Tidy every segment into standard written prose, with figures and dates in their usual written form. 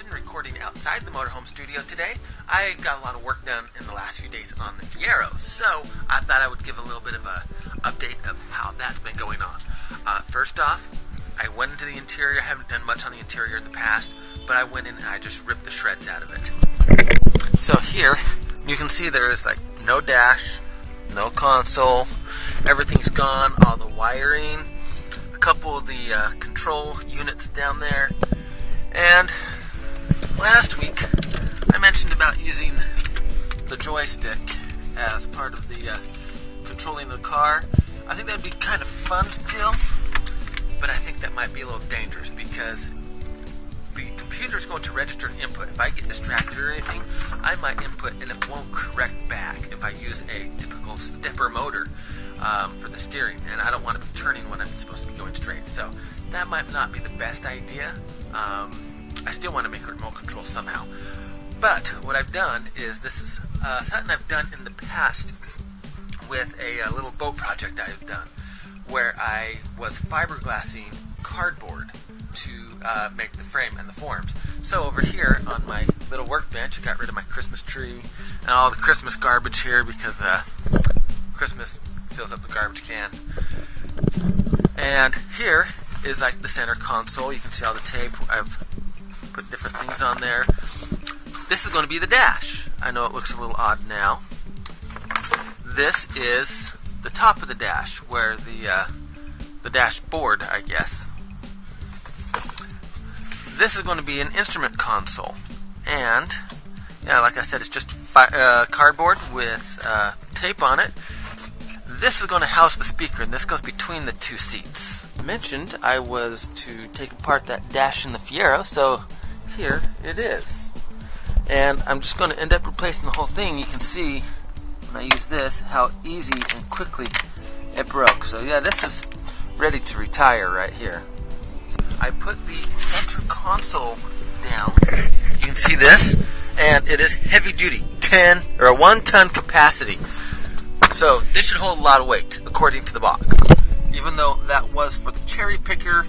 mentioned, recording outside the motorhome studio today. I got a lot of work done in the last few days on the Fiero, so I thought I would give a little bit of a update of how that's been going on. First off, I went into the interior. I haven't done much on the interior in the past, but I went in and I just ripped the shreds out of it. So here, you can see there is like no dash, no console, everyth's gone, all the wiring, a couple of the control units down there. And last week I mentioned about using the joystick as part of the controlling the car. I think that would be kind of fun still, but I think that might be a little dangerous because the computer is going to register an input. If I get distracted or anything, I might input and it won't correct back if I use a typical stepper motor for the steering, and I don't want to be turning when I'm supposed to be going straight. So that might not be the best idea. I still want to make remote control somehow. But what I've done is, this is something I've done in the past with a little boat project I've done, where I was fiberglassing cardboard to make the frame and the forms. So over here on my little workbench, I got rid of my Christmas tree and all the Christmas garbage here because Christmas fills up the garbage can. And here is like the center console. You can see all the tape. I've put different things on there. This is going to be the dash. I know it looks a little odd now. This is the top of the dash, where the dashboard, I guess. This is going to be an instrument console, and yeah, like I said, it's just cardboard with tape on it. This is going to house the speaker, and this goes between the two seats. I mentioned I was to take apart that dash in the Fiero, so here it is. And I'm just going to end up replacing the whole thing. You can see when I use this how easy and quickly it broke. So yeah, this is ready to retire right here. I put the center console down. You can see this, and it is heavy duty, 1-ton capacity. So this should hold a lot of weight, according to the box. Even though that was for the cherry picker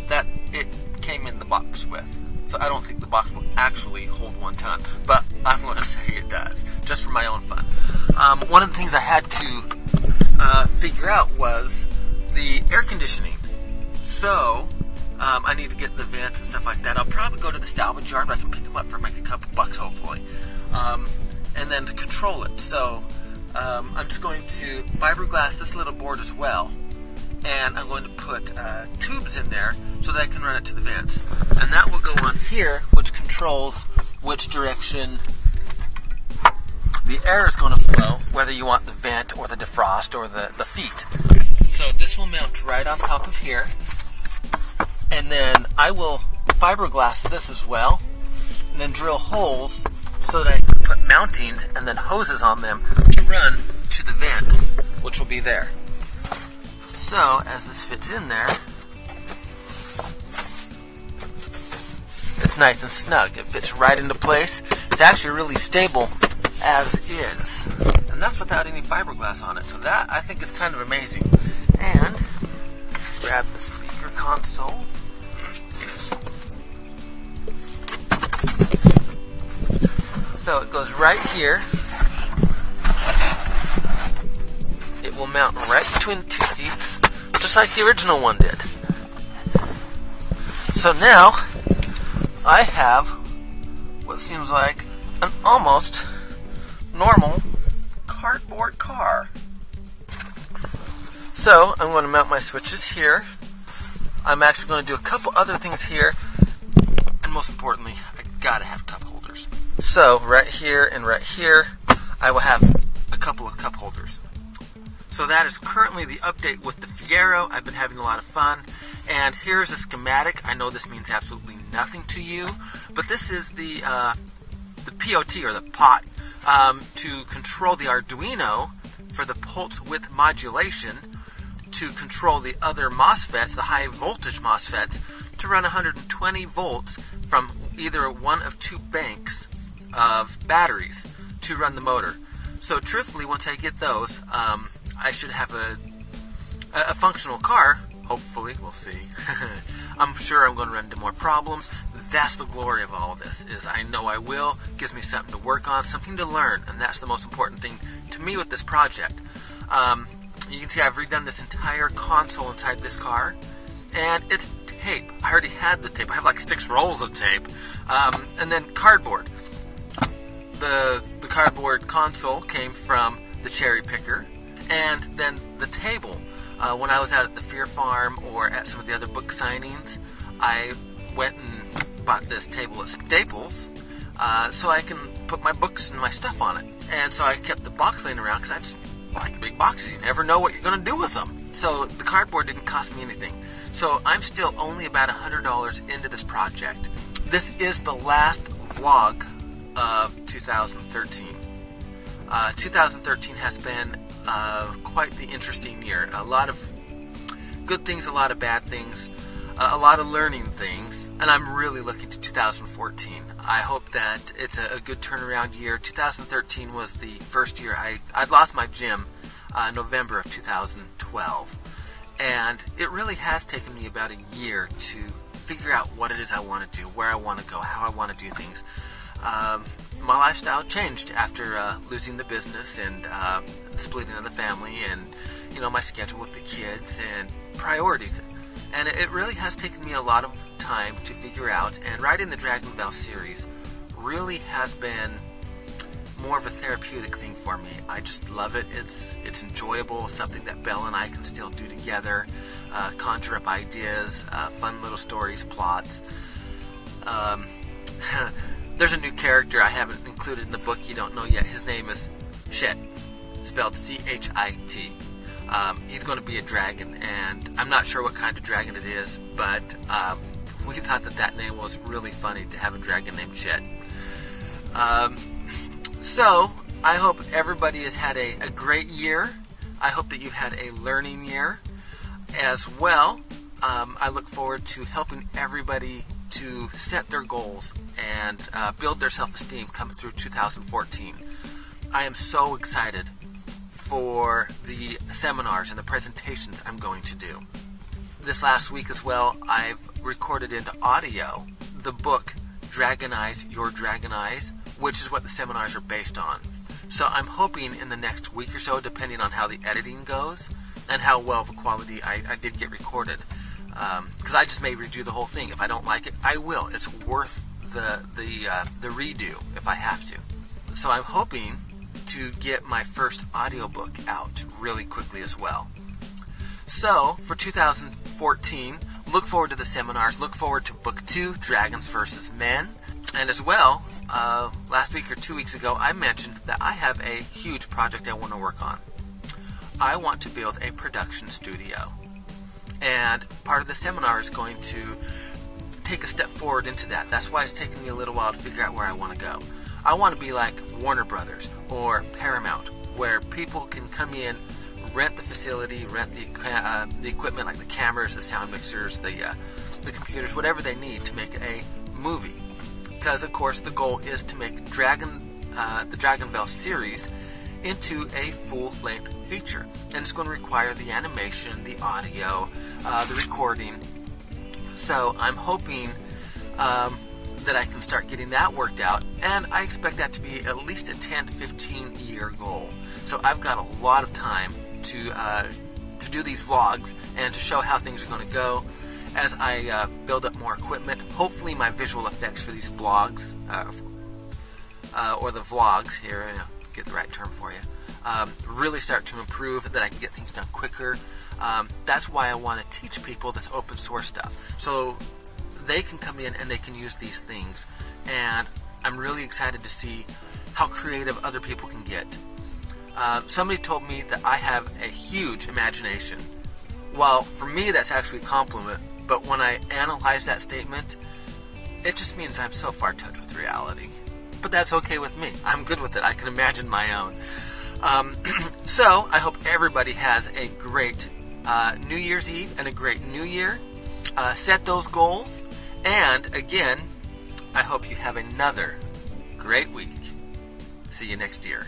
that it came in the box with. So I don't think the box will actually hold 1 ton, but I'm going to say it does, just for my own fun. One of the things I had to figure out was the air conditioning. So I need to get the vents and stuff like that. I'll probably go to the salvage yard, but I can pick them up for like a couple bucks, hopefully. And then to control it. So I'm just going to fiberglass this little board as well. And I'm going to put tubes in there so that I can run it to the vents. And that will go on here, which controls which direction the air is going to flow, whether you want the vent or the defrost or the feet. So this will mount right on top of here. And then I will fiberglass this as well, and then drill holes so that I can put mountings and then hoses on them to run to the vents, which will be there. So as this fits in there, it's nice and snug. It fits right into place. It's actually really stable as is. And that's without any fiberglass on it. So that, I think, is kind of amazing. And grab the speaker console. So it goes right here. It will mount right between the two seats, just like the original one did. So now I have what seems like an almost normal cardboard car. So I'm going to mount my switches here. I'm actually going to do a couple other things here, and most importantly, I gotta have cup holders. So right here and right here, I will have a couple of cup holders. So that is currently the update with the Fiero. I've been having a lot of fun. And here's a schematic. I know this means absolutely nothing to you, but this is the POT, or the pot, to control the Arduino for the pulse width modulation, to control the other MOSFETs, the high voltage MOSFETs, to run 120 volts from either one of two banks of batteries to run the motor. So truthfully, once I get those, I should have a functional car, hopefully, we'll see. I'm sure I'm going to run into more problems. That's the glory of all of this, is I know I will. It gives me something to work on, something to learn, and that's the most important thing to me with this project. You can see I've redone this entire console inside this car, and it's tape. I already had the tape. I have like 6 rolls of tape, and then cardboard. The cardboard console came from the cherry picker, and then the table. When I was out at the Fiero farm or at some of the other book signings, I went and bought this table at Staples so I can put my books and my stuff on it. And so I kept the box laying around because I just like big boxes. You never know what you're going to do with them. So the cardboard didn't cost me anything. So I'm still only about $100 into this project. This is the last vlog of 2013. 2013 has been quite the interesting year. A lot of good things, a lot of bad things, a lot of learning things, and I'm really looking to 2014. I hope that it's a good turnaround year. 2013 was the first year I'd lost my gym November of 2012, and it really has taken me about a year to figure out what it is I want to do, where I want to go, how I want to do things. My lifestyle changed after losing the business and splitting of the family, and my schedule with the kids and priorities. And it really has taken me a lot of time to figure out, and writing the Dragon Bell series really has been more of a therapeutic thing for me. I just love it. It's enjoyable, something that Belle and I can still do together, conjure up ideas, fun little stories, plots. There's a new character I haven't included in the book you don't know yet. His name is Chit, spelled C-H-I-T. He's going to be a dragon, and I'm not sure what kind of dragon it is, but we thought that name was really funny to have a dragon named Chit. So, I hope everybody has had a great year. I hope that you've had a learning year as well. I look forward to helping everybody to set their goals and build their self-esteem coming through 2014. I am so excited for the seminars and the presentations I'm going to do. This last week as well, I've recorded into audio the book Dragon Eyes, Your Dragon Eyes, which is what the seminars are based on. So I'm hoping in the next week or so, depending on how the editing goes and how well of a quality I did get recorded, because I just may redo the whole thing. If I don't like it, I will. It's worth the redo if I have to. So I'm hoping to get my first audiobook out really quickly as well. So for 2014, look forward to the seminars. Look forward to Book 2, Dragons vs. Men. And as well, last week or 2 weeks ago, I mentioned that I have a huge project I want to work on. I want to build a production studio. And part of the seminar is going to take a step forward into that. That's why it's taken me a little while to figure out where I want to go. I want to be like Warner Brothers or Paramount, where people can come in, rent the facility, rent the equipment like the cameras, the sound mixers, the computers, whatever they need to make a movie. Because of course the goal is to make the Dragon Bell series into a full-length feature, and it's going to require the animation, the audio, the recording. So I'm hoping that I can start getting that worked out, and I expect that to be at least a 10 to 15 year goal. So I've got a lot of time to do these vlogs and to show how things are going to go as I build up more equipment. Hopefully my visual effects for these blogs, or the vlogs here, get the right term for you, really start to improve, that I can get things done quicker. That's why I want to teach people this open source stuff, so they can come in and they can use these things. And I'm really excited to see how creative other people can get. Somebody told me that I have a huge imagination. Well, for me that's actually a compliment, but when I analyze that statement, it just means I'm so far in touch with reality. But that's okay with me. I'm good with it. I can imagine my own. So I hope everybody has a great New Year's Eve and a great New Year. Set those goals, and again, I hope you have another great week. See you next year.